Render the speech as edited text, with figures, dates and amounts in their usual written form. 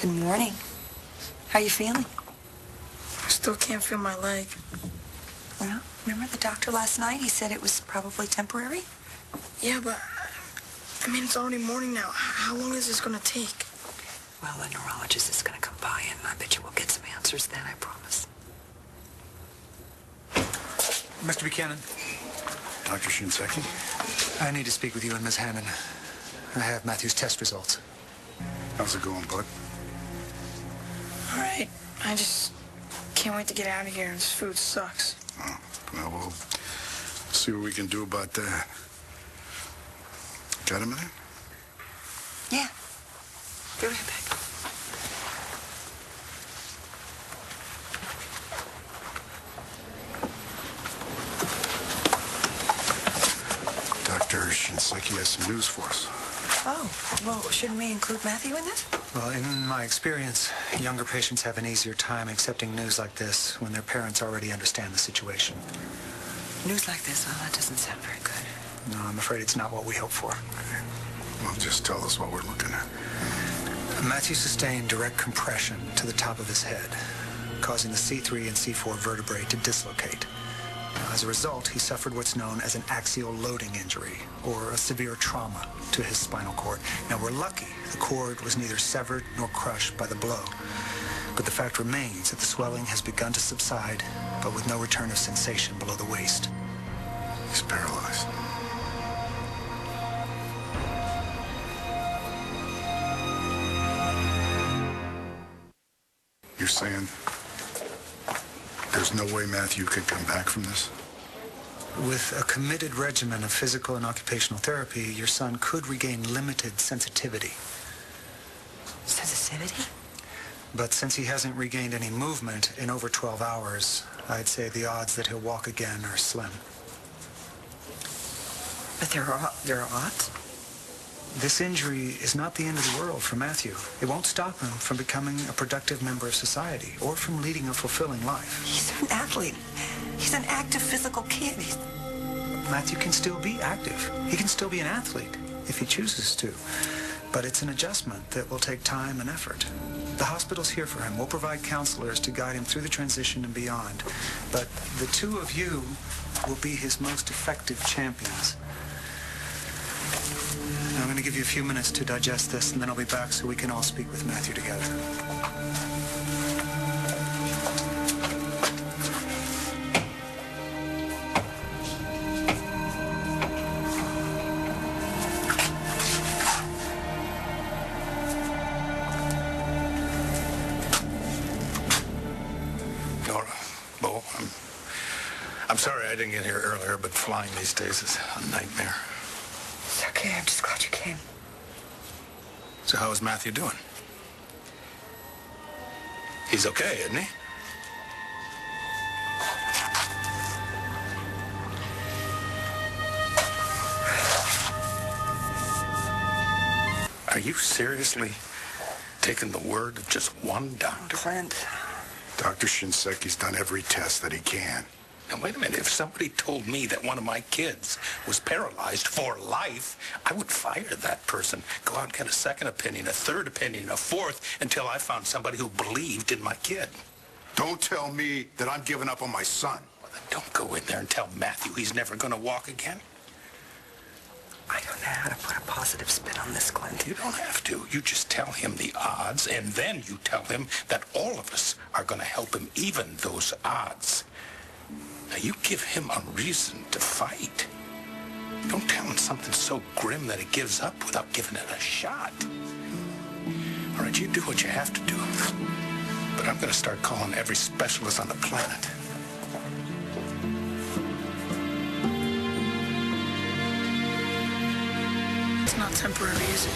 Good morning. How you feeling? I still can't feel my leg. Well, remember the doctor last night? He said it was probably temporary. Yeah, but, it's already morning now. How long is this gonna take? Well, the neurologist is going to come by, and I bet you we'll get some answers then, I promise. Mr. Buchanan. Dr. Shinseki? I need to speak with you and Ms. Hammond. I have Matthew's test results. How's it going, bud? All right. I just can't wait to get out of here. This food sucks. Oh, well, we'll see what we can do about that. Got a minute? Yeah. Be right back. Dr. Shinseki has some news for us. Oh, well, shouldn't we include Matthew in this? Well, in my experience, younger patients have an easier time accepting news like this when their parents already understand the situation. News like this, well, that doesn't sound very good. No, I'm afraid it's not what we hoped for. Well, just tell us what we're looking at. Matthew sustained direct compression to the top of his head, causing the C3 and C4 vertebrae to dislocate. Now, as a result, he suffered what's known as an axial loading injury, or a severe trauma to his spinal cord. Now, we're lucky the cord was neither severed nor crushed by the blow. But the fact remains that the swelling has begun to subside, but with no return of sensation below the waist. He's paralyzed. You're saying there's no way Matthew could come back from this? With a committed regimen of physical and occupational therapy, your son could regain limited sensitivity. Sensitivity? But since he hasn't regained any movement in over 12 hours, I'd say the odds that he'll walk again are slim. But there are odds? This injury is not the end of the world for Matthew. It won't stop him from becoming a productive member of society or from leading a fulfilling life. He's an athlete. He's an active physical kid. Matthew can still be active. He can still be an athlete if he chooses to. But it's an adjustment that will take time and effort. The hospital's here for him. We'll provide counselors to guide him through the transition and beyond. But the two of you will be his most effective champions. I'm going to give you a few minutes to digest this, and then I'll be back so we can all speak with Matthew together. Nora, Bo, I'm sorry I didn't get here earlier, but flying these days is a nightmare. It's okay. I'm just glad you came. So how is Matthew doing? He's okay, isn't he? Are you seriously taking the word of just one doctor? Clint. Dr. Shinseki's done every test that he can. Now, wait a minute. If somebody told me that one of my kids was paralyzed for life, I would fire that person, go out and get a second opinion, a third opinion, a fourth, until I found somebody who believed in my kid. Don't tell me that I'm giving up on my son. Well, then don't go in there and tell Matthew he's never going to walk again. I don't know how to put a positive spin on this, Clint. You don't have to. You just tell him the odds, and then you tell him that all of us are going to help him even those odds. Now, you give him a reason to fight. Don't tell him something so grim that he gives up without giving it a shot. All right, you do what you have to do. But I'm going to start calling every specialist on the planet. It's not temporary, is it?